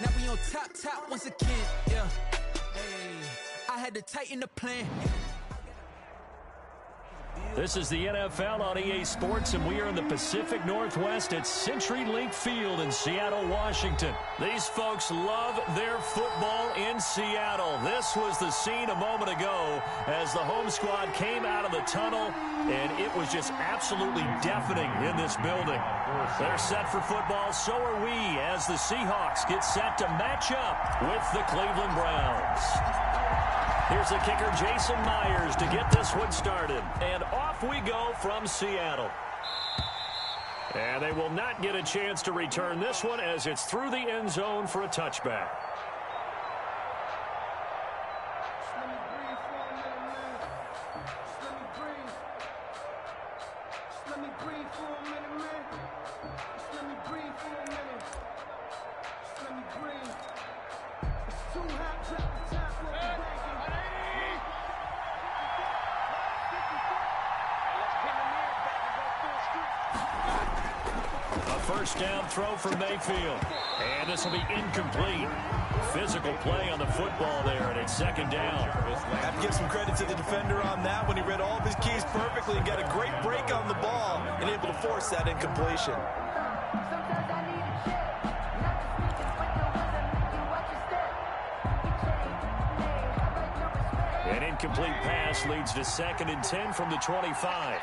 Now we on top once again, yeah. Hey, I had to tighten the plan. This is the NFL on EA Sports, and we are in the Pacific Northwest at CenturyLink Field in Seattle, Washington. These folks love their football in Seattle. This was the scene a moment ago as the home squad came out of the tunnel, and it was just absolutely deafening in this building. They're set for football, so are we, as the Seahawks get set to match up with the Cleveland Browns. Here's the kicker, Jason Myers, to get this one started. And off we go from Seattle. And they will not get a chance to return this one as it's through the end zone for a touchback. First down throw for Mayfield. And this will be incomplete. Physical play on the football there, and it's second down. I have to give some credit to the defender on that when he read all of his keys perfectly and got a great break on the ball and able to force that incompletion. An incomplete pass leads to 2nd and 10 from the 25.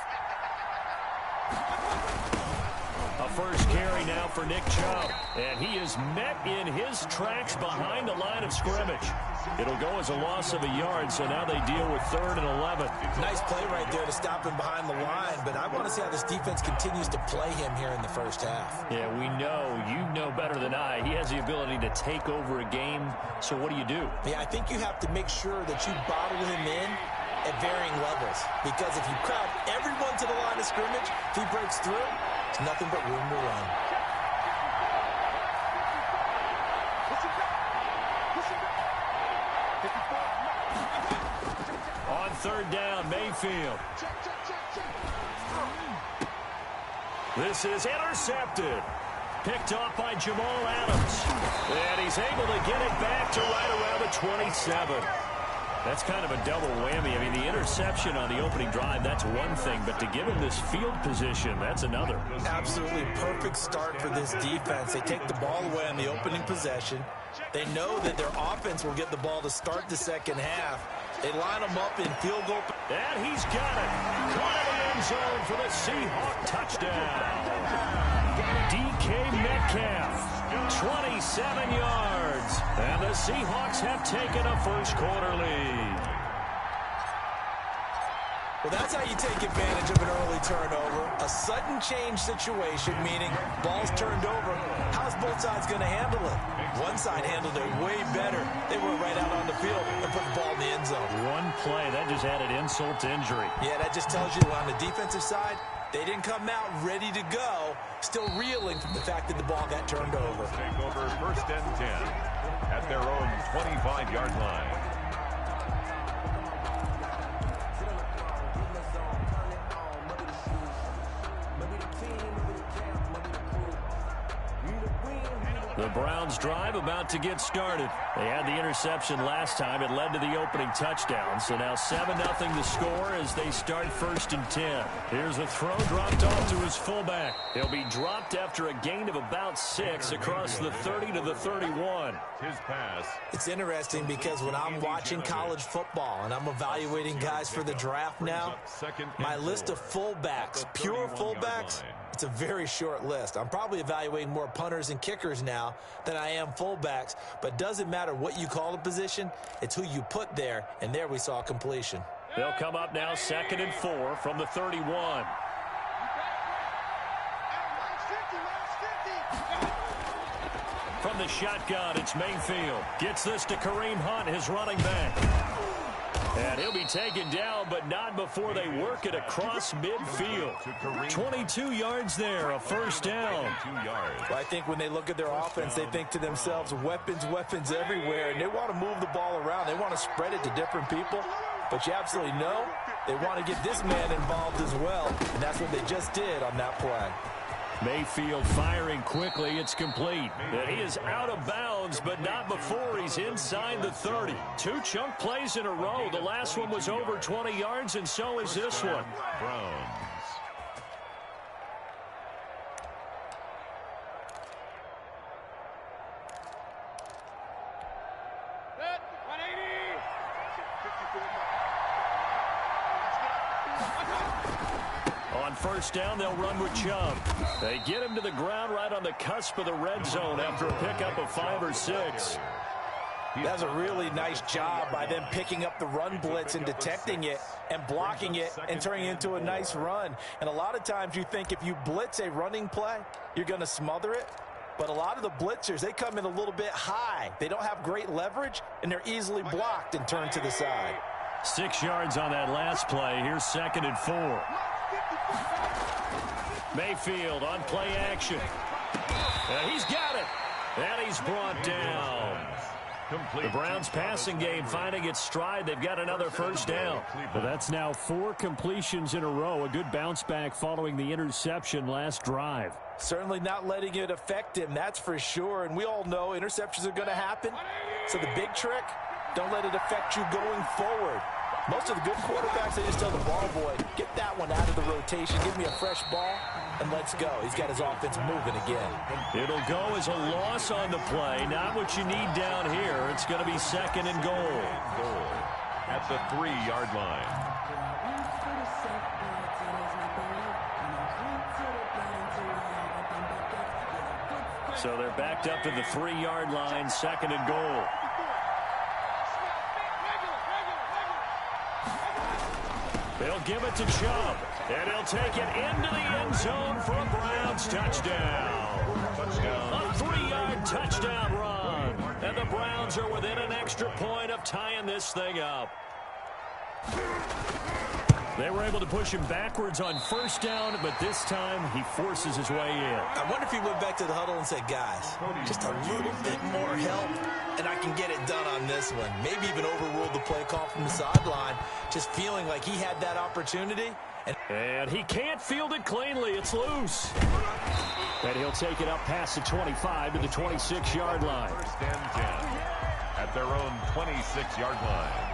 A first carry now for Nick Chubb. And he is met in his tracks behind the line of scrimmage. It'll go as a loss of a yard, so now they deal with 3rd and 11. Nice play right there to stop him behind the line, but I want to see how this defense continues to play him here in the first half. Yeah, we know. You know better than I. He has the ability to take over a game, so what do? Yeah, I think you have to make sure that you bottle him in at varying levels, because if you crowd everyone to the line of scrimmage, if he breaks through, it's nothing but room to run. On 3rd down, Mayfield. This is intercepted. Picked off by Jamal Adams. And he's able to get it back to right around the 27. That's kind of a double whammy. I mean, the interception on the opening drive, that's one thing, but to give him this field position, that's another. Absolutely perfect start for this defense. They take the ball away on the opening possession. They know that their offense will get the ball to start the second half. They line them up in field goal. And he's got it. Caught in the end zone for the Seahawk touchdown. DK Metcalf, 27 yards. And the Seahawks have taken a first-quarter lead. Well, that's how you take advantage of an early turnover. A sudden change situation, meaning ball's turned over. How's both sides going to handle it? One side handled it way better. They went right out on the field and put the ball in the end zone. One play, that just added insult to injury. Yeah, that just tells you on the defensive side, they didn't come out ready to go, still reeling from the fact that the ball got turned over. Take over 1st and 10 at their own 25-yard line. The Browns drive about to get started. They had the interception last time. It led to the opening touchdown. So now 7-0 the score as they start 1st and 10. Here's a throw dropped off to his fullback. He'll be dropped after a gain of about 6 across the 30 to the 31. His pass. It's interesting because when I'm watching college football and I'm evaluating guys for the draft now, my list of fullbacks, pure fullbacks, it's a very short list. I'm probably evaluating more punters and kickers now than I am fullbacks, but doesn't matter what you call a position, it's who you put there, and there we saw completion. They'll come up now 2nd and 4 from the 31. From the shotgun, it's Mayfield. Gets this to Kareem Hunt, his running back. And he'll be taken down, but not before they work it across midfield. 22 yards there, a first down. Well, I think when they look at their offense, they think to themselves, weapons, weapons everywhere, and they want to move the ball around. They want to spread it to different people, but you absolutely know they want to get this man involved as well, and that's what they just did on that play. Mayfield firing quickly. It's complete. And he is out of bounds, but not before he's inside the 30. 2 chunk plays in a row. The last one was over 20 yards, and so is this one. Browns. On first down, they'll run with Chubb. They get him to the ground right on the cusp of the red zone after a pickup of 5 or 6. That's a really nice job by them picking up the run blitz and detecting it and blocking it and turning it into a nice run. And a lot of times you think if you blitz a running play, you're going to smother it. But a lot of the blitzers, they come in a little bit high. They don't have great leverage, and they're easily blocked and turned to the side. 6 yards on that last play. Here's 2nd and 4. Mayfield on play action. He's got it. And he's brought down. The Browns passing game finding its stride. They've got another first down. Well, that's now 4 completions in a row. A good bounce back following the interception last drive. Certainly not letting it affect him, that's for sure. And we all know interceptions are going to happen. So the big trick, don't let it affect you going forward. Most of the good quarterbacks, they just tell the ball boy, get that one out of the rotation, give me a fresh ball, and let's go. He's got his offense moving again. It'll go as a loss on the play. Not what you need down here. It's going to be 2nd and goal. At the 3-yard line. So they're backed up to the 3-yard line, 2nd and goal. They'll give it to Chubb, and he'll take it into the end zone for a Browns touchdown. A 3-yard touchdown run, and the Browns are within an extra point of tying this thing up. They were able to push him backwards on first down, but this time he forces his way in. I wonder if he went back to the huddle and said, guys, just a little bit more help, and I can get it done on this one. Maybe even overruled the play call from the sideline, just feeling like he had that opportunity. And he can't field it cleanly. It's loose. And he'll take it up past the 25 to the 26-yard line. 1st and 10 at their own 26-yard line.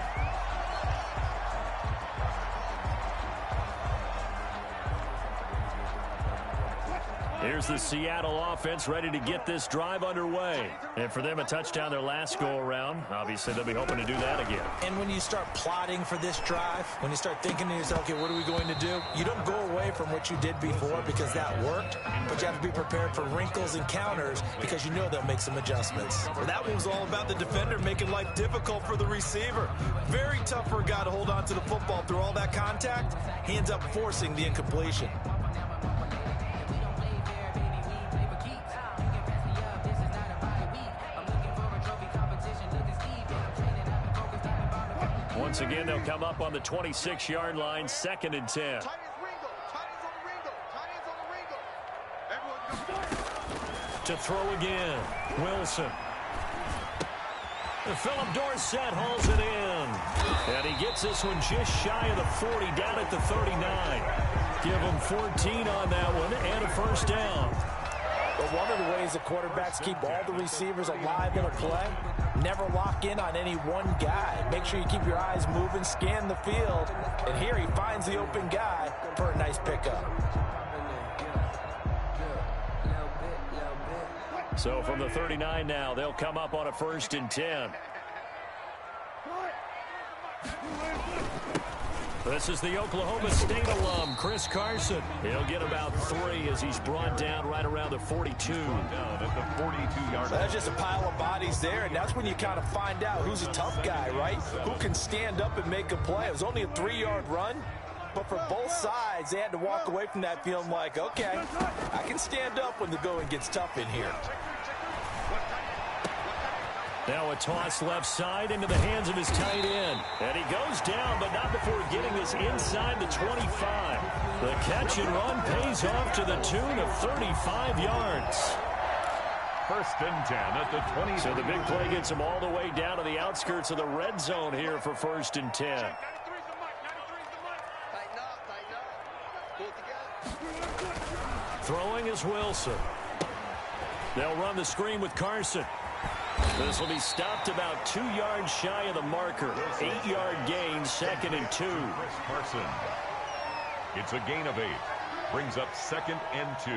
Here's the Seattle offense ready to get this drive underway. And for them, a touchdown their last go-around. Obviously, they'll be hoping to do that again. And when you start plotting for this drive, when you start thinking to yourself, okay, what are we going to do? You don't go away from what you did before because that worked, but you have to be prepared for wrinkles and counters because you know they'll make some adjustments. Well, that one was all about the defender making life difficult for the receiver. Very tough for a guy to hold on to the football through all that contact. He ends up forcing the incompletion. Once again, they'll come up on the 26-yard line, 2nd and 10. To throw again, Wilson. And Philip Dorsett hauls it in. And he gets this one just shy of the 40, down at the 39. Give him 14 on that one and a first down. But one of the ways the quarterbacks keep all the receivers alive in a play, never lock in on any one guy. Make sure you keep your eyes moving, scan the field. And here he finds the open guy for a nice pickup. So from the 39 now, they'll come up on a 1st and 10. This is the Oklahoma State alum, Chris Carson. He'll get about 3 as he's brought down right around the 42. Down at the 42-yard line. That's just a pile of bodies there, and that's when you kind of find out who's a tough guy, right? Who can stand up and make a play. It was only a 3-yard run, but for both sides, they had to walk away from that feeling like, okay, I can stand up when the going gets tough in here. Now a toss left side into the hands of his tight end. And he goes down, but not before getting this inside the 25. The catch and run pays off to the tune of 35 yards. 1st and 10 at the 20. So the big play gets him all the way down to the outskirts of the red zone here for 1st and 10. Throwing is Wilson. They'll run the screen with Carson. This will be stopped about 2 yards shy of the marker. 8-yard gain, 2nd and 2. Chris Carson. It's a gain of 8. Brings up 2nd and 2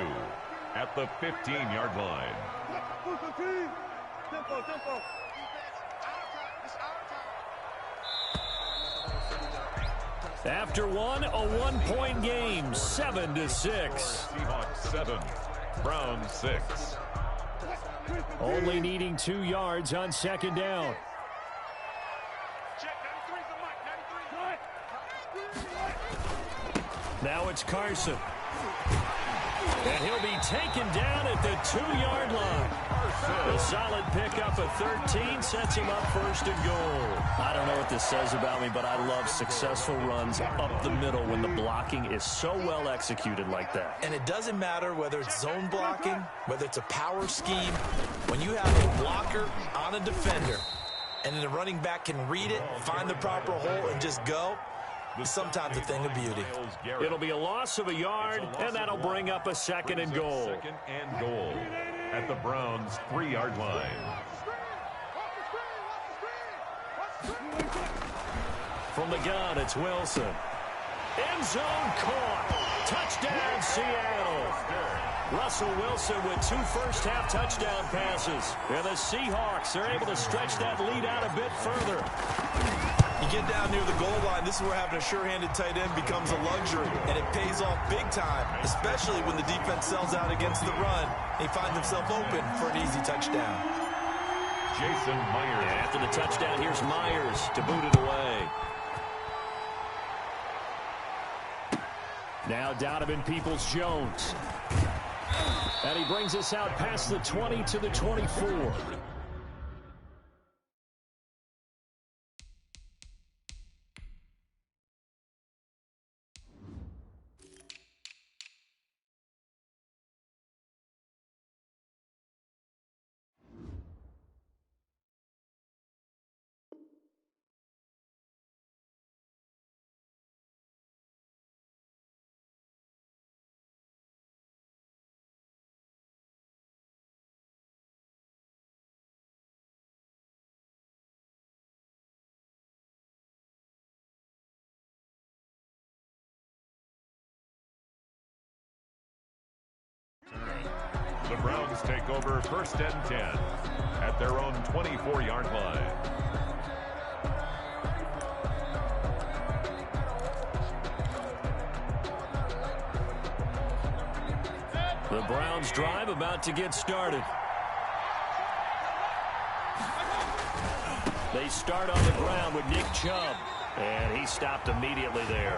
at the 15-yard line. After one, a 1-point game, 7-6. Seahawks 7, Browns 6. Only needing 2 yards on 2nd down. Now it's Carson. And he'll be taken down at the 2-yard line. A solid pickup of 13 sets him up 1st and goal. I don't know what this says about me, but I love successful runs up the middle when the blocking is so well executed like that. And it doesn't matter whether it's zone blocking, whether it's a power scheme. When you have a blocker on a defender and then the running back can read it, find the proper hole, and just go, sometimes a thing of beauty. It'll be a loss of a yard, and that'll bring up a 2nd and goal. 2nd and goal at the Browns' 3-yard line. From the gun, it's Wilson. End zone caught. Touchdown, Seattle. Russell Wilson with 2 first-half touchdown passes. And the Seahawks are able to stretch that lead out a bit further. You get down near the goal line, this is where having a sure-handed tight end becomes a luxury, and it pays off big time, especially when the defense sells out against the run. He finds himself open for an easy touchdown. Jason Myers. And after the touchdown, here's Myers to boot it away. Now Donovan Peoples-Jones. And he brings us out past the 20 to the 24. The Browns take over 1st and 10 at their own 24-yard line. The Browns drive about to get started. They start on the ground with Nick Chubb. And he stopped immediately there.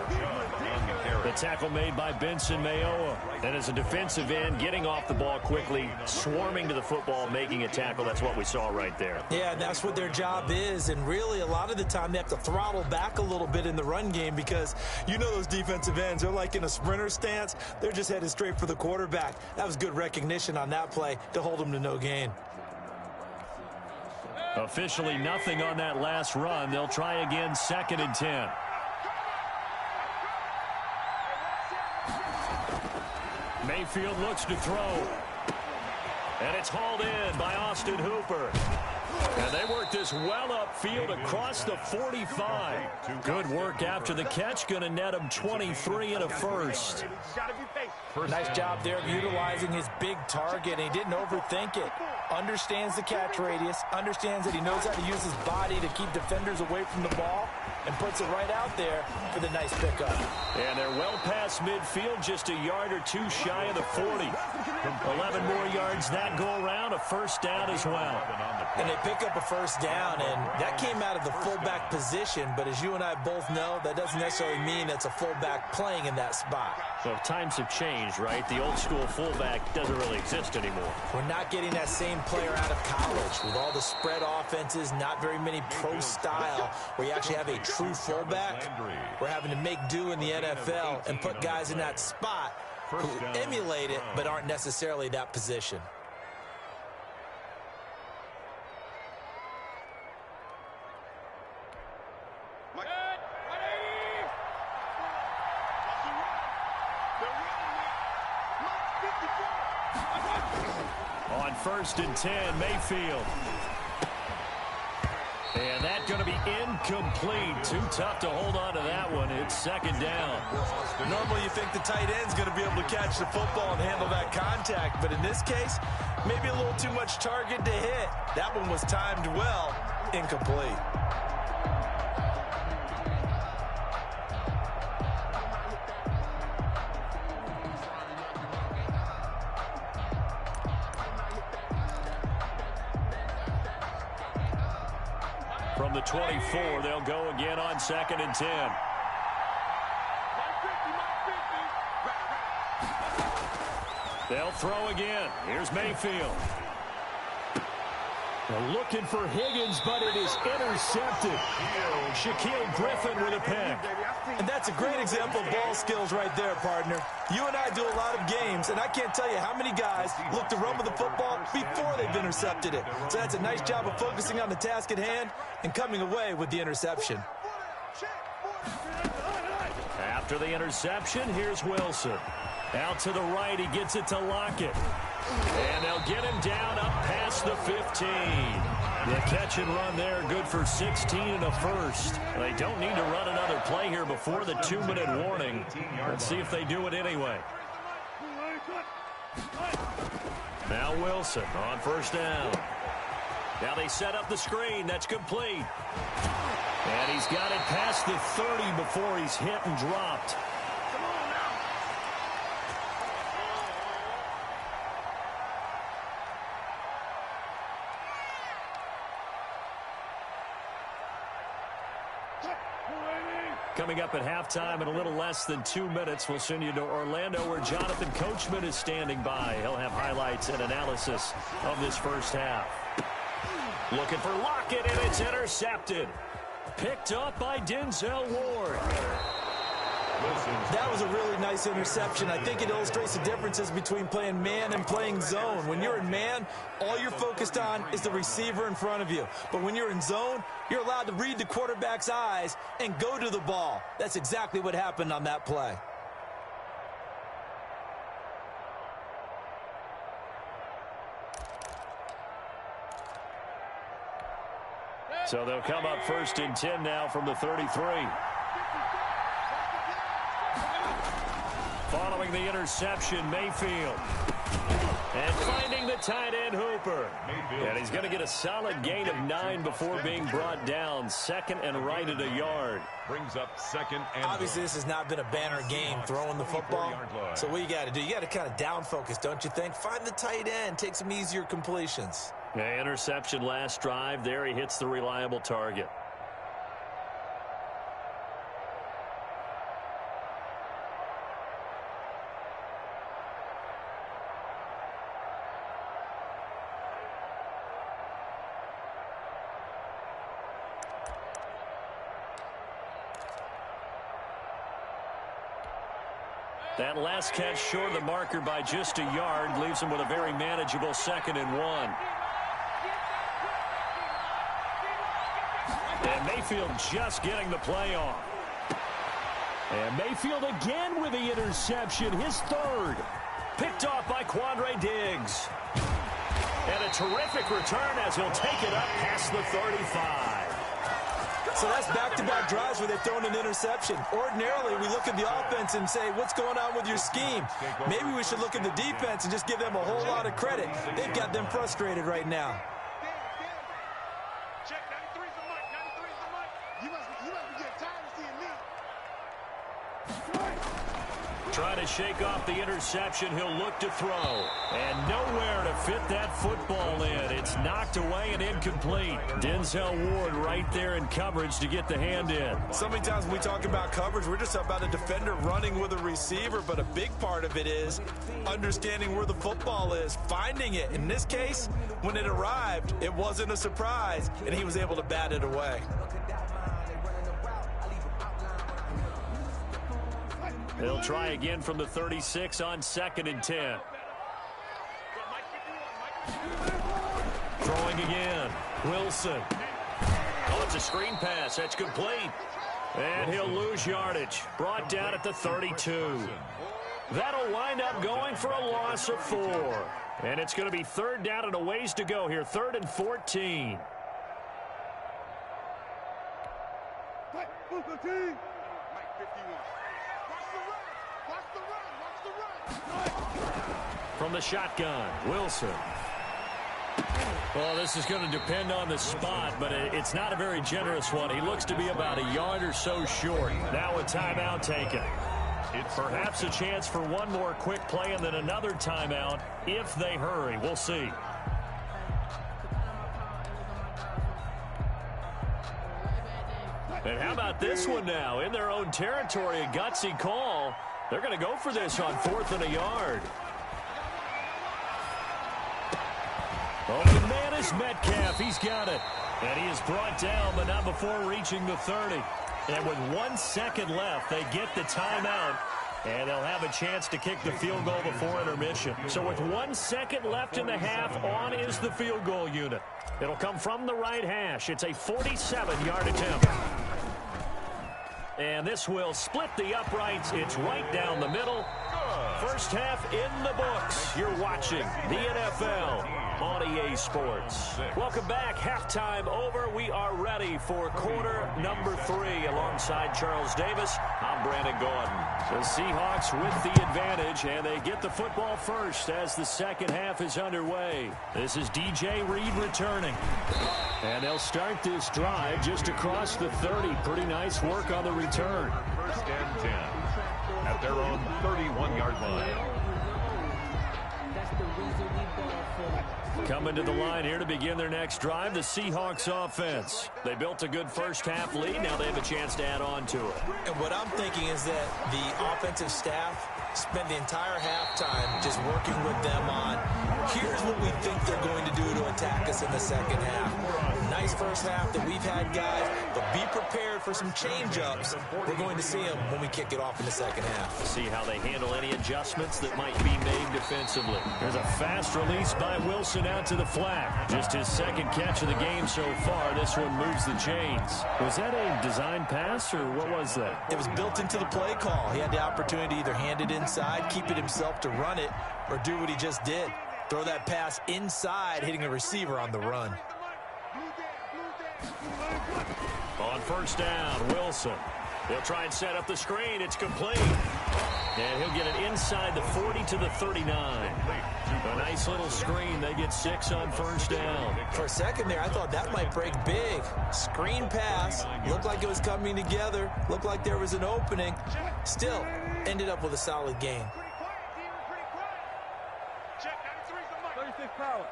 The tackle made by Benson Mayowa. And as a defensive end, getting off the ball quickly, swarming to the football, making a tackle. That's what we saw right there. Yeah, and that's what their job is. And really, a lot of the time, they have to throttle back a little bit in the run game because you know those defensive ends, they're like in a sprinter stance. They're just headed straight for the quarterback. That was good recognition on that play to hold them to no gain. Officially nothing on that last run. They'll try again, 2nd and 10. Mayfield looks to throw. And it's hauled in by Austin Hooper. And they work this well upfield across the 45. Good work after the catch. Going to net him 23 and a first. Nice job there of utilizing his big target. He didn't overthink it. Understands the catch radius. Understands that he knows how to use his body to keep defenders away from the ball. And puts it right out there for the nice pickup. And they're well past midfield, just a yard or two shy of the 40. 11 more yards that go around, a first down as well. And they pick up a first down, and that came out of the fullback position. But as you and I both know, that doesn't necessarily mean that's a fullback playing in that spot. So times have changed, right? The old school fullback doesn't really exist anymore. We're not getting that same player out of college with all the spread offenses, not very many pro style where you actually have a true fullback. We're having to make do in the NFL and put guys in that spot who emulate it but aren't necessarily that position. 1st and 10, Mayfield. And that's going to be incomplete. Too tough to hold on to that one. It's 2nd down. Normally you think the tight end's going to be able to catch the football and handle that contact, but in this case, maybe a little too much target to hit. That one was timed well, incomplete. From the 24, they'll go again on 2nd and 10. They'll throw again. Here's Mayfield. They're looking for Higgins, but it is intercepted. Shaquille Griffin with a pick. And that's a great example of ball skills right there, partner. You and I do a lot of games, and I can't tell you how many guys look to run with the football before they've intercepted it. So that's a nice job of focusing on the task at hand and coming away with the interception. After the interception, here's Wilson. Out to the right, he gets it to Lockett. And they'll get him down up past the 15. The catch and run there, good for 16 and a first. They don't need to run another play here before the 2-minute warning. Let's see if they do it anyway. Now Wilson on 1st down. Now they set up the screen. That's complete. And he's got it past the 30 before he's hit and dropped. Coming up at halftime in a little less than 2 minutes, we'll send you to Orlando where Jonathan Coachman is standing by. He'll have highlights and analysis of this first half. Looking for Lockett, and it's intercepted. Picked up by Denzel Ward. That was a really nice interception. I think it illustrates the differences between playing man and playing zone. When you're in man, all you're focused on is the receiver in front of you. But when you're in zone, you're allowed to read the quarterback's eyes and go to the ball. That's exactly what happened on that play. So they'll come up 1st and 10 now from the 33. Following the interception, Mayfield. And finding the tight end, Hooper. And he's going to get a solid gain of 9 before being brought down. 2nd and right at a yard. Brings up 2nd and obviously, this has not been a banner game throwing the football. So what you got to do, you got to kind of down focus, don't you think? Find the tight end, take some easier completions. Yeah, interception last drive. There he hits the reliable target. That last catch short of the marker by just a yard leaves him with a very manageable 2nd and 1. And Mayfield just getting the play off. And Mayfield again with the interception, his 3rd. Picked off by Quandre Diggs. And a terrific return as he'll take it up past the 35. So that's back-to-back drives where they've thrown an interception. Ordinarily, we look at the offense and say, what's going on with your scheme? Maybe we should look at the defense and just give them a whole lot of credit. They've got them frustrated right now. Check 93's the mic. 93's the mic. You must be getting tired of seeing me. Trying to shake off the interception, he'll look to throw. And nowhere to fit that football in. It's knocked away and incomplete. Denzel Ward right there in coverage to get the hand in. So many times when we talk about coverage, we're just about a defender running with a receiver, but a big part of it is understanding where the football is, finding it. In this case, when it arrived, it wasn't a surprise, and he was able to bat it away. They'll try again from the 36 on 2nd and 10. Throwing again. Wilson. Oh, it's a screen pass. That's complete. And he'll lose yardage. Brought down at the 32. That'll wind up going for a loss of 4. And it's going to be third down and a ways to go here. 3rd and 14. From the shotgun, Wilson. Well, this is going to depend on the spot, but it's not a very generous one. He looks to be about a yard or so short. Now a timeout taken. It's perhaps a chance for one more quick play and then another timeout if they hurry. We'll see. And how about this one now? In their own territory, a gutsy call. They're going to go for this on 4th and a yard. Open man is Metcalf. He's got it. And he is brought down, but not before reaching the 30. And with 1 second left, they get the timeout. And they'll have a chance to kick the field goal before intermission. So with 1 second left in the half, on is the field goal unit. It'll come from the right hash. It's a 47-yard attempt. And this will split the uprights. It's right down the middle. First half in the books. You're watching the NFL on EA Sports. Welcome back. Halftime over. We are ready for quarter number 3. Alongside Charles Davis, I'm Brandon Gordon. The Seahawks with the advantage, and they get the football first as the second half is underway. This is DJ Reed returning. And they'll start this drive just across the 30. Pretty nice work on the return. First and 10 at their own 31-yard line. Coming to the line here to begin their next drive, the Seahawks offense. They built a good first half lead. Now they have a chance to add on to it. And what I'm thinking is that the offensive staff spent the entire halftime just working with them on, here's what we think they're going to do to attack us in the second half. Nice first half that we've had, guys, but be prepared for some change-ups. We're going to see them when we kick it off in the second half. See how they handle any adjustments that might be made defensively. There's a fast release by Wilson out to the flat. Just his second catch of the game so far. This one moves the chains. Was that a design pass, or what was that? It was built into the play call. He had the opportunity to either hand it inside, keep it himself to run it, or do what he just did. Throw that pass inside, hitting a receiver on the run. On first down, Wilson. They'll try and set up the screen. It's complete. And he'll get it inside the 40 to the 39. A nice little screen. They get 6 on first down. For a second there, I thought that might break big. Screen pass. Looked like it was coming together. Looked like there was an opening. Still, ended up with a solid gain. Check 93's the mic. 36 power.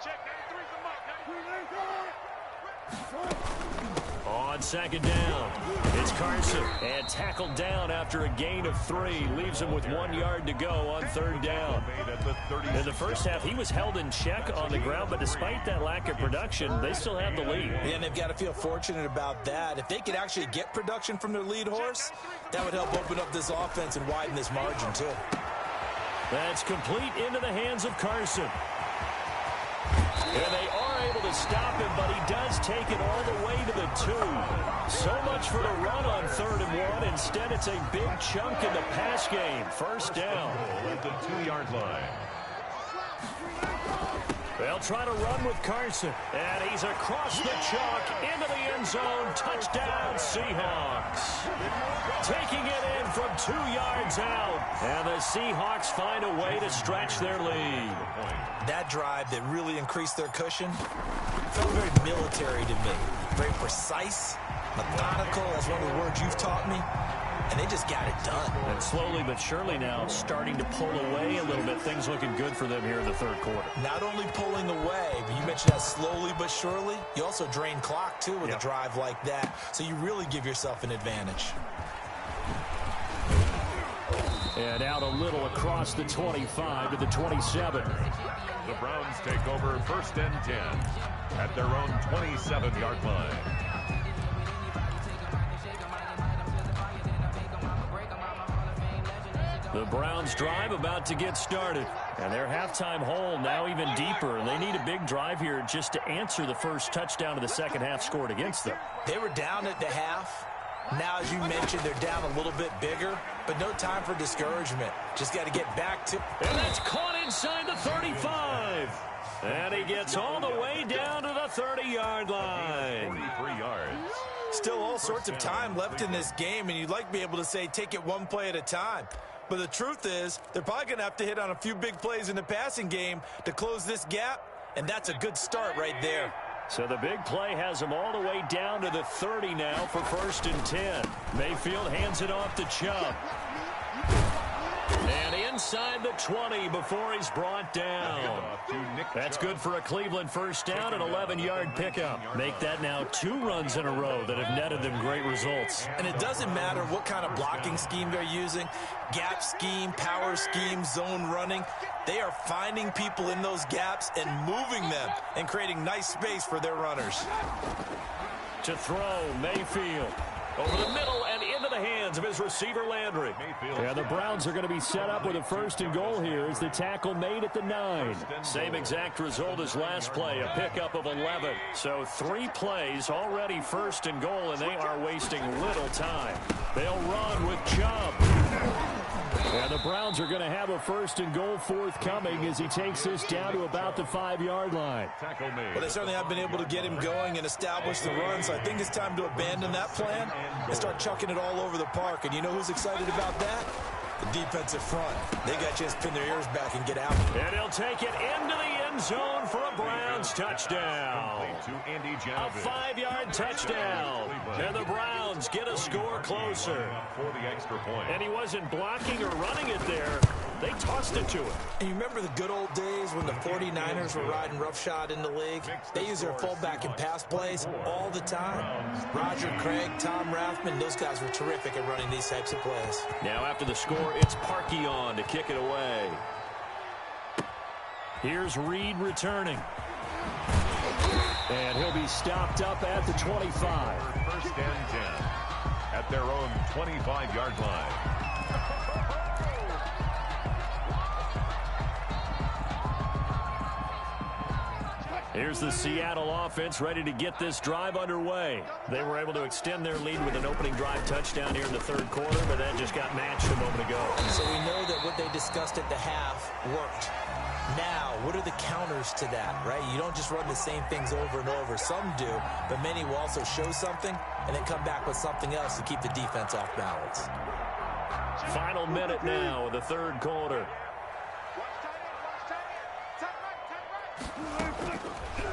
Check 93's the mic. On second down, it's Carson. And tackled down after a gain of 3. Leaves him with 1 yard to go on third down. In the first half, he was held in check on the ground, but despite that lack of production, they still have the lead. Yeah, and they've got to feel fortunate about that. If they could actually get production from their lead horse, that would help open up this offense and widen this margin, too. That's complete into the hands of Carson. And they are able to stop him, but he does take it all the way to the 2. So much for the run on 3rd and 1. Instead, it's a big chunk in the pass game. First down. At the 2-yard line. They'll try to run with Carson. And he's across the chalk into the end zone. Touchdown, Seahawks. Taking it in from 2 yards out. And the Seahawks find a way to stretch their lead. That drive that really increased their cushion felt very military to me. Very precise, methodical. That's one of the words you've taught me. And they just got it done. And slowly but surely now starting to pull away a little bit. Things looking good for them here in the third quarter. Not only pulling away, but you mentioned that slowly but surely. You also drain clock, too, with a drive like that. So you really give yourself an advantage. And out a little across the 25 to the 27. The Browns take over first and 10 at their own 27-yard line. The Browns drive about to get started. And their halftime hole now even deeper. And they need a big drive here just to answer the first touchdown of the second half scored against them. They were down at the half. Now, as you mentioned, they're down a little bit bigger, but no time for discouragement. Just got to get back to... And that's caught inside the 35. And he gets all the way down to the 30-yard line. 43 yards. Still all sorts of time left in this game, and you'd like to be able to say take it one play at a time. But the truth is, they're probably going to have to hit on a few big plays in the passing game to close this gap, and that's a good start right there. So the big play has him all the way down to the 30 now for 1st and 10. Mayfield hands it off to Chubb. And inside the 20 before he's brought down. That's good for a Cleveland first down, an 11-yard pickup. Make that now 2 runs in a row that have netted them great results. And it doesn't matter what kind of blocking scheme they're using, gap scheme, power scheme, zone running. They are finding people in those gaps and moving them and creating nice space for their runners. To throw, Mayfield. Over the middle and into the hands of his receiver, Landry. Yeah, the Browns are going to be set up with a 1st and goal here as the tackle made at the 9. Same exact result as last play, a pickup of 11. So 3 plays already 1st and goal, and they are wasting little time. They'll run with Chubb. And the Browns are going to have a 1st and goal forthcoming as he takes this down to about the 5-yard line. Well, they certainly have been able to get him going and establish the run, so I think it's time to abandon that plan and start chucking it all over the park. And you know who's excited about that? The defensive front. They got to just pin their ears back and get out. And he'll take it into the end zone for a Browns touchdown. A 5-yard touchdown. And the Browns get a score closer. For the extra point. And he wasn't blocking or running it there. They tossed it to him. And you remember the good old days when the 49ers were riding roughshod in the league? They use their fullback in pass plays all the time. Roger Craig, Tom Rathman, those guys were terrific at running these types of plays. Now after the score, it's Parkey on to kick it away. Here's Reed returning. And he'll be stopped up at the 25. 1st and 10 at their own 25-yard line. Here's the Seattle offense ready to get this drive underway. They were able to extend their lead with an opening drive touchdown here in the 3rd quarter, but that just got matched a moment ago. So we know that what they discussed at the half worked. Now, what are the counters to that, right? You don't just run the same things over and over. Some do, but many will also show something and then come back with something else to keep the defense off balance. Final minute now of the 3rd quarter.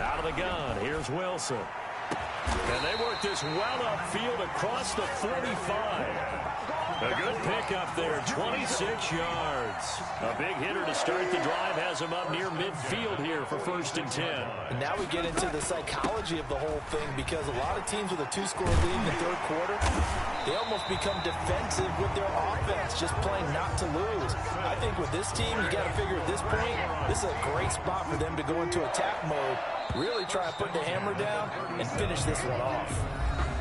Out of the gun, here's Wilson. And they work this well upfield across the 45. A good pickup there, 26 yards. A big hitter to start the drive has him up near midfield here for 1st and 10. And now we get into the psychology of the whole thing, because a lot of teams with a 2-score lead in the 3rd quarter, they almost become defensive with their offense, just playing not to lose. I think with this team, you got to figure at this point, this is a great spot for them to go into attack mode, really try to put the hammer down and finish this one off.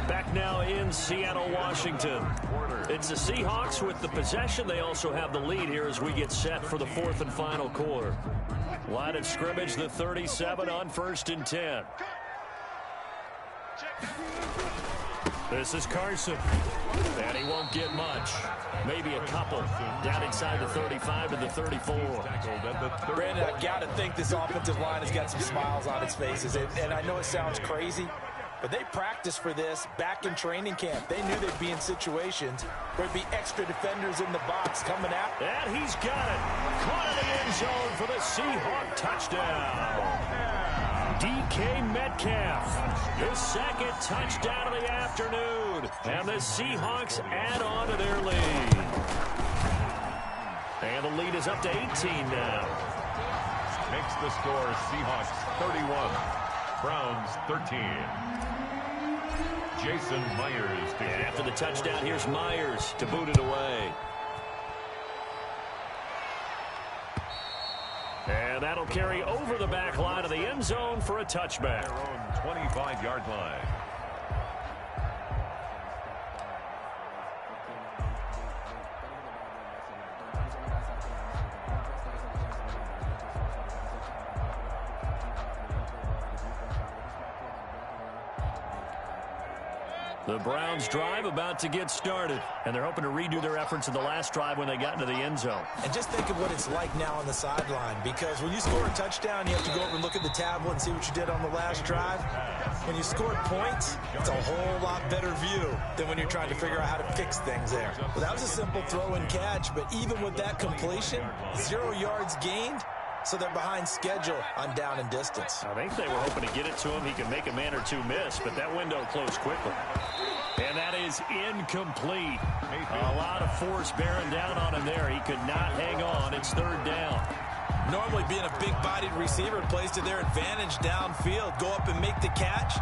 Back now in Seattle, Washington. It's the Seahawks with the possession. They also have the lead here as we get set for the 4th and final quarter. Line of scrimmage, the 37 on 1st and 10. This is Carson. And he won't get much. Maybe a couple. Down inside the 35 to the 34. Brandon, I got to think this offensive line has got some smiles on its faces. And I know it sounds crazy, but they practiced for this back in training camp. They knew they'd be in situations where there'd be extra defenders in the box coming out. And he's got it. Caught in the end zone for the Seahawk touchdown. DK Metcalf, his 2nd touchdown of the afternoon. And the Seahawks add on to their lead. And the lead is up to 18 now. Makes the score Seahawks 31, Browns 13. Jason Myers. And after the touchdown, here's Myers to boot it away. And that'll carry over the back line of the end zone for a touchback. Their own 25-yard line. The Browns drive about to get started, and they're hoping to redo their efforts in the last drive when they got into the end zone. And just think of what it's like now on the sideline, because when you score a touchdown, you have to go over and look at the tablet and see what you did on the last drive. When you score points, it's a whole lot better view than when you're trying to figure out how to fix things there. Well, that was a simple throw and catch, but even with that completion, 0 yards gained. So they're behind schedule on down and distance. I think they were hoping to get it to him. He could make a man or two miss, but that window closed quickly. And that is incomplete. A lot of force bearing down on him there. He could not hang on. It's third down. Normally being a big-bodied receiver plays to their advantage downfield. Go up and make the catch,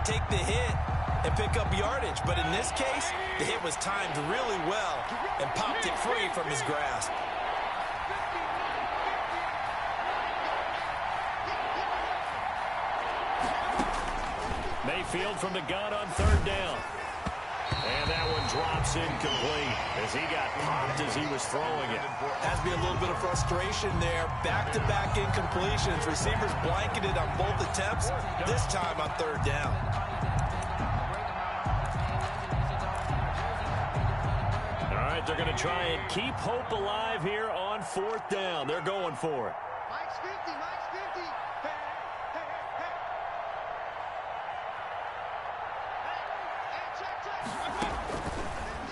take the hit, and pick up yardage. But in this case, the hit was timed really well and popped it free from his grasp. Mayfield from the gun on third down. And that one drops incomplete as he got popped as he was throwing it. Has to be a little bit of frustration there. Back-to-back incompletions. Receivers blanketed on both attempts, this time on third down. All right, they're going to try and keep hope alive here on fourth down. They're going for it. Mike's 50, Mike's 50. Hey, hey, hey. Hey, check.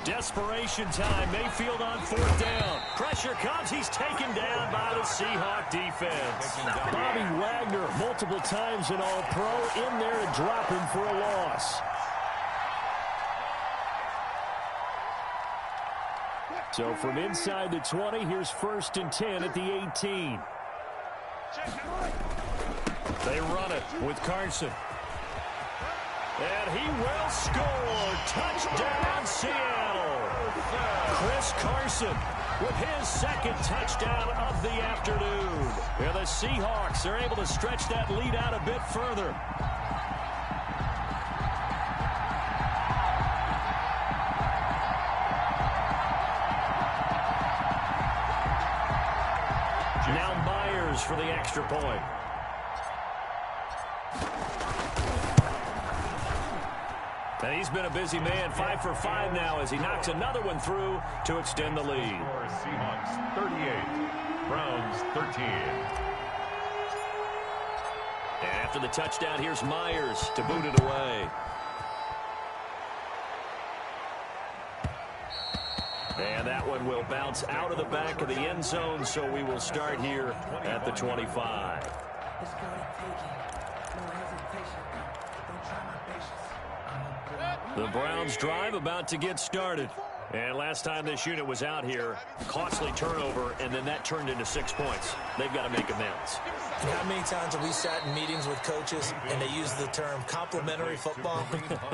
Desperation time. Mayfield on fourth down. Pressure comes. He's taken down by the Seahawk defense. Bobby Wagner, multiple times an All-Pro, in there to drop him for a loss. So from inside the 20, here's 1st and 10 at the 18. They run it with Carson. And he will score. Touchdown, Seattle. Chris Carson with his second touchdown of the afternoon. And the Seahawks are able to stretch that lead out a bit further. Now Myers for the extra point. And he's been a busy man, 5 for 5 now as he knocks another one through to extend the lead. Seahawks 38, Browns 13. And after the touchdown, here's Myers to boot it away. And that one will bounce out of the back of the end zone, so we will start here at the 25. The Browns drive about to get started. And last time this unit was out here, costly turnover, and then that turned into 6 points. They've got to make amends. And how many times have we sat in meetings with coaches and they use the term complementary football?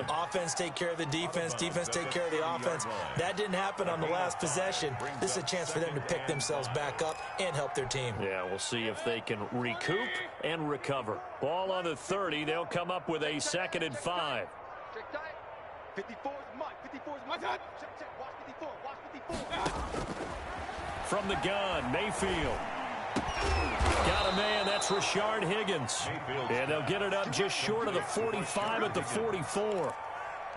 Offense take care of the defense, defense take care of the offense. That didn't happen on the last possession. This is a chance for them to pick themselves back up and help their team. Yeah, we'll see if they can recoup and recover. Ball on the 30. They'll come up with a 2nd and 5. Check tight. 54 is Mike. 54 is Mike. Check. Watch 54. Watch 54. From the gun, Mayfield. Got a man. That's Rashard Higgins. And they'll get it up just short of the 45 at the 44.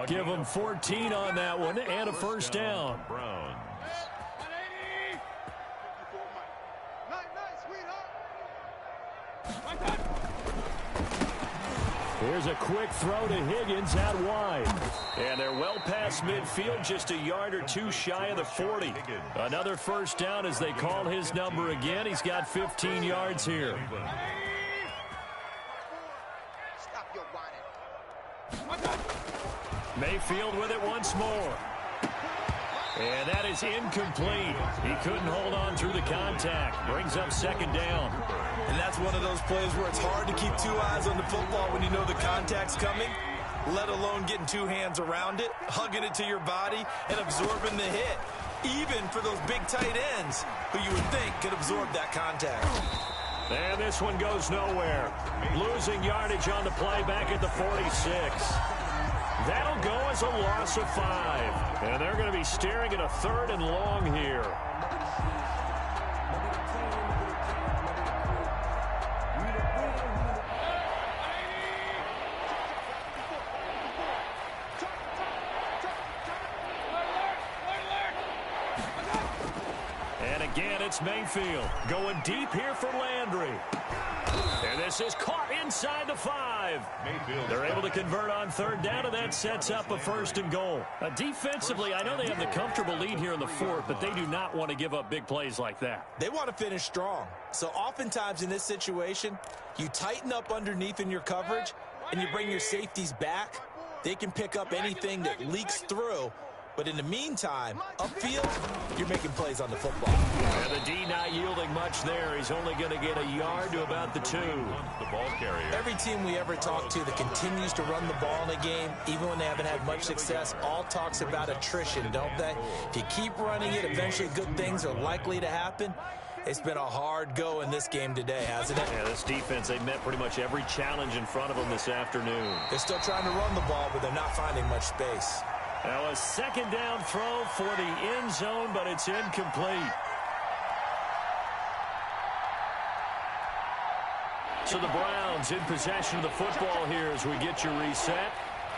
Give them 14 on that one and a first down. Browns. 54 Mike. Nice, sweetheart. Here's a quick throw to Higgins out wide. And they're well past midfield, just a yard or two shy of the 40. Another first down as they call his number again. He's got 15 yards here. Stop your whining. Mayfield with it once more. And that is incomplete. He couldn't hold on through the contact. Brings up 2nd down. And that's one of those plays where it's hard to keep 2 eyes on the football when you know the contact's coming, let alone getting 2 hands around it, hugging it to your body, and absorbing the hit. Even for those big tight ends who you would think could absorb that contact. And this one goes nowhere. Losing yardage on the play back at the 46. That'll go as a loss of 5. And they're going to be staring at a 3rd and long here. Again, it's Mayfield going deep here for Landry. And this is caught inside the 5. They're able to convert on third down, and that sets up a 1st and goal. Defensively, I know they have the comfortable lead here in the 4th, but they do not want to give up big plays like that. They want to finish strong. So oftentimes in this situation, you tighten up underneath in your coverage, and you bring your safeties back. They can pick up anything that leaks through. But in the meantime, upfield, you're making plays on the football. And the D not yielding much there. He's only going to get a yard to about the 2. The ball carrier. Every team we ever talk to that continues to run the ball in a game, even when they haven't had much success, all talks about attrition, don't they? If you keep running it, eventually good things are likely to happen. It's been a hard go in this game today, hasn't it? Yeah, this defense, they met pretty much every challenge in front of them this afternoon. They're still trying to run the ball, but they're not finding much space. Now a 2nd down throw for the end zone, but it's incomplete. So the Browns in possession of the football here as we get your reset.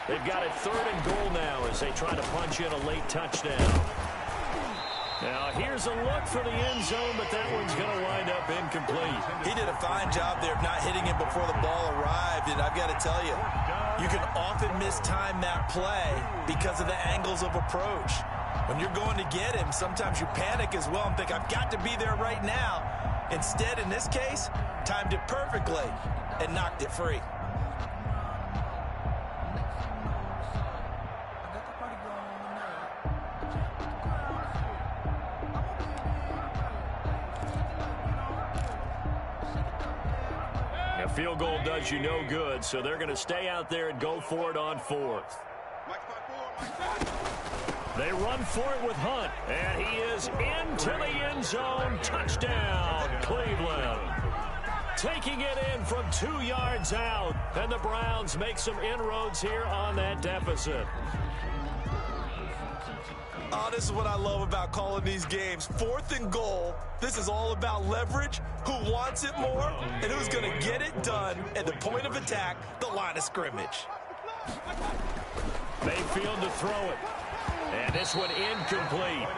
They've got it 3rd and goal now as they try to punch in a late touchdown. Now here's a look for the end zone, but that one's going to wind up incomplete. He did a fine job there of not hitting it before the ball arrived, and I've got to tell you, you can often mistime that play because of the angles of approach. When you're going to get him, sometimes you panic as well and think, I've got to be there right now. Instead, in this case, timed it perfectly and knocked it free. Field goal does you no good, so they're going to stay out there and go for it on 4th. They run for it with Hunt, and he is into the end zone. Touchdown, Cleveland. Taking it in from 2 yards out, and the Browns make some inroads here on that deficit. Oh, this is what I love about calling these games. 4th and goal. This is all about leverage, who wants it more, and who's going to get it done at the point of attack, the line of scrimmage. Mayfield to throw it. And this one incomplete.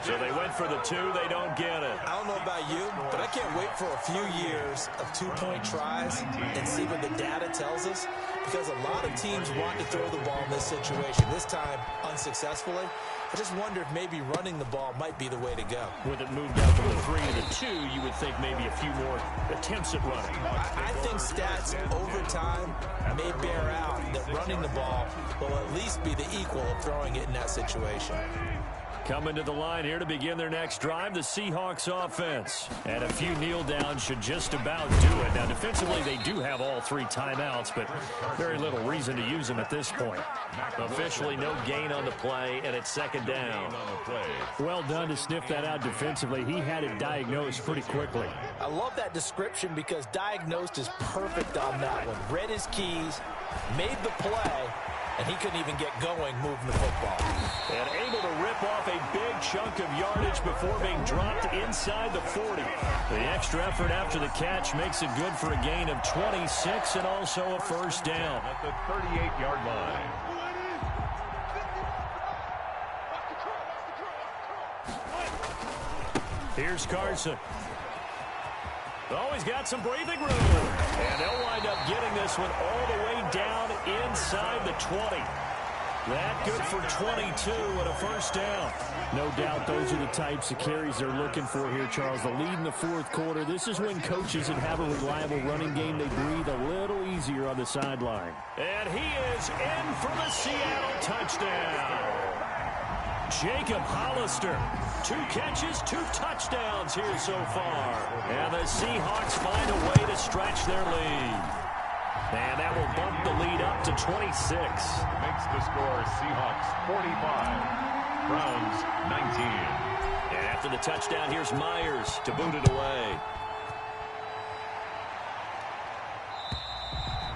So they went for the 2. They don't get it. I don't know about you, but I can't wait for a few years of 2-point tries and see what the data tells us, because a lot of teams want to throw the ball in this situation, this time unsuccessfully. I just wonder if maybe running the ball might be the way to go. With it moved out from the 3 to the 2, you would think maybe a few more attempts at running. I think stats over time may bear out that running the ball will at least be the equal of throwing it in that situation. Coming to the line here to begin their next drive, the Seahawks offense. And a few kneel downs should just about do it. Now, defensively, they do have all 3 timeouts, but very little reason to use them at this point. Officially, no gain on the play, and it's 2nd down. Well done to sniff that out defensively. He had it diagnosed pretty quickly. I love that description because diagnosed is perfect on that one. Read his keys, made the play, and he couldn't even get going moving the football. And able to rip off a big chunk of yardage before being dropped inside the 40. The extra effort after the catch makes it good for a gain of 26 and also a 1st down. At the 38-yard line. Here's Carson. Oh, he's got some breathing room. And they'll wind up getting this one all the way down inside the 20. That good for 22 and a 1st down. No doubt those are the types of carries they're looking for here, Charles. The lead in the 4th quarter. This is when coaches that have a reliable running game, they breathe a little easier on the sideline. And he is in for the Seattle touchdown. Jacob Hollister. 2 catches, 2 touchdowns here so far. And the Seahawks find a way to stretch their lead. And that will bump the lead up to 26. Makes the score Seahawks 45, Browns 19. And after the touchdown, here's Myers to boot it away.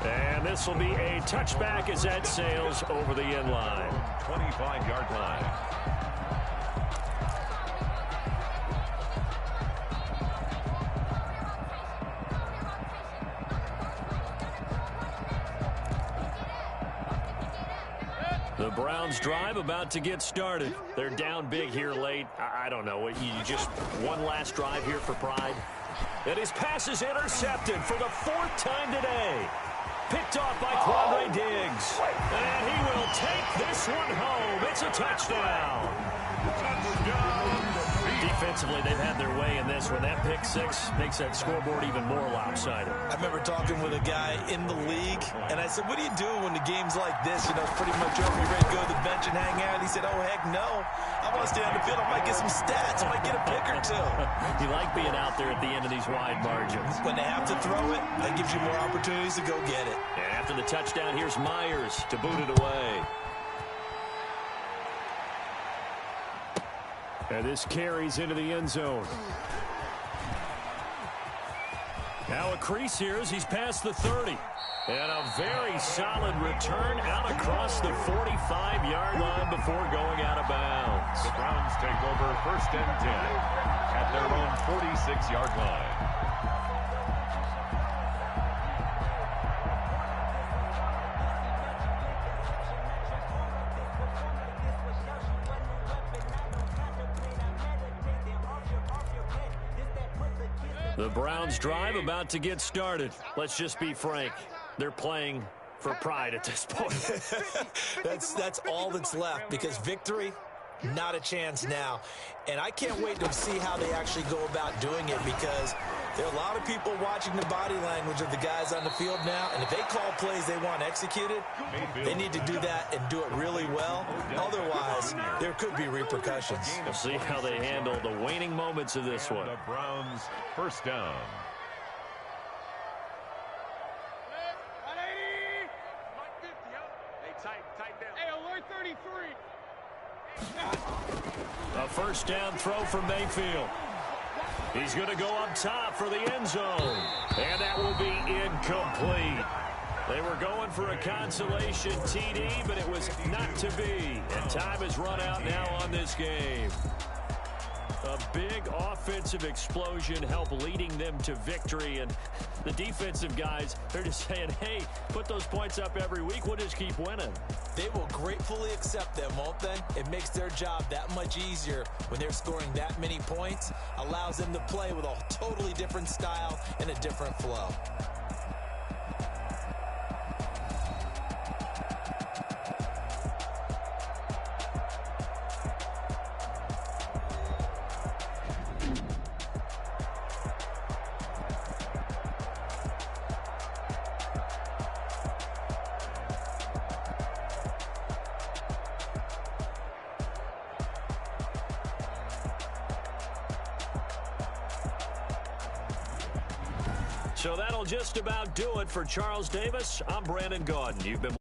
And this will be a touchback as that sails over the end line. 25-yard line. The Browns drive about to get started. They're down big here late. I don't know. You just one last drive here for Pride. And his pass is intercepted for the 4th time today. Picked off by Quandre Diggs. And he will take this one home. It's a touchdown. Defensively, they've had their way in this one. That pick six makes that scoreboard even more lopsided. I remember talking with a guy in the league, and I said, what do you do when the game's like this? You know, it's pretty much over. You ready to go to the bench and hang out? He said, oh, heck no. I want to stay on the field. I might get some stats. I might get a pick or two. You like being out there at the end of these wide margins. When they have to throw it, that gives you more opportunities to go get it. And after the touchdown, here's Myers to boot it away. And this carries into the end zone. Now a crease here as he's past the 30. And a very solid return out across the 45-yard line before going out of bounds. The Browns take over 1st and 10 at their own 46-yard line. The Browns drive about to get started. Let's just be frank. They're playing for pride at this point. That's all that's left, because victory, not a chance now. And I can't wait to see how they actually go about doing it, because there are a lot of people watching the body language of the guys on the field now, and if they call plays they want executed, they need to do that and do it really well. Otherwise, there could be repercussions. We'll see how they handle the waning moments of this one. The Browns 1st down. A 1st down throw from Mayfield. He's going to go up top for the end zone. And that will be incomplete. They were going for a consolation TD, but it was not to be. And time has run out now on this game. A big offensive explosion helped leading them to victory. And the defensive guys, they're just saying, hey, put those points up every week. We'll just keep winning. They will gratefully accept them, won't they? It makes their job that much easier when they're scoring that many points. Allows them to play with a totally different style and a different flow. So that'll just about do it for Charles Davis. I'm Brandon Gaudin. You've been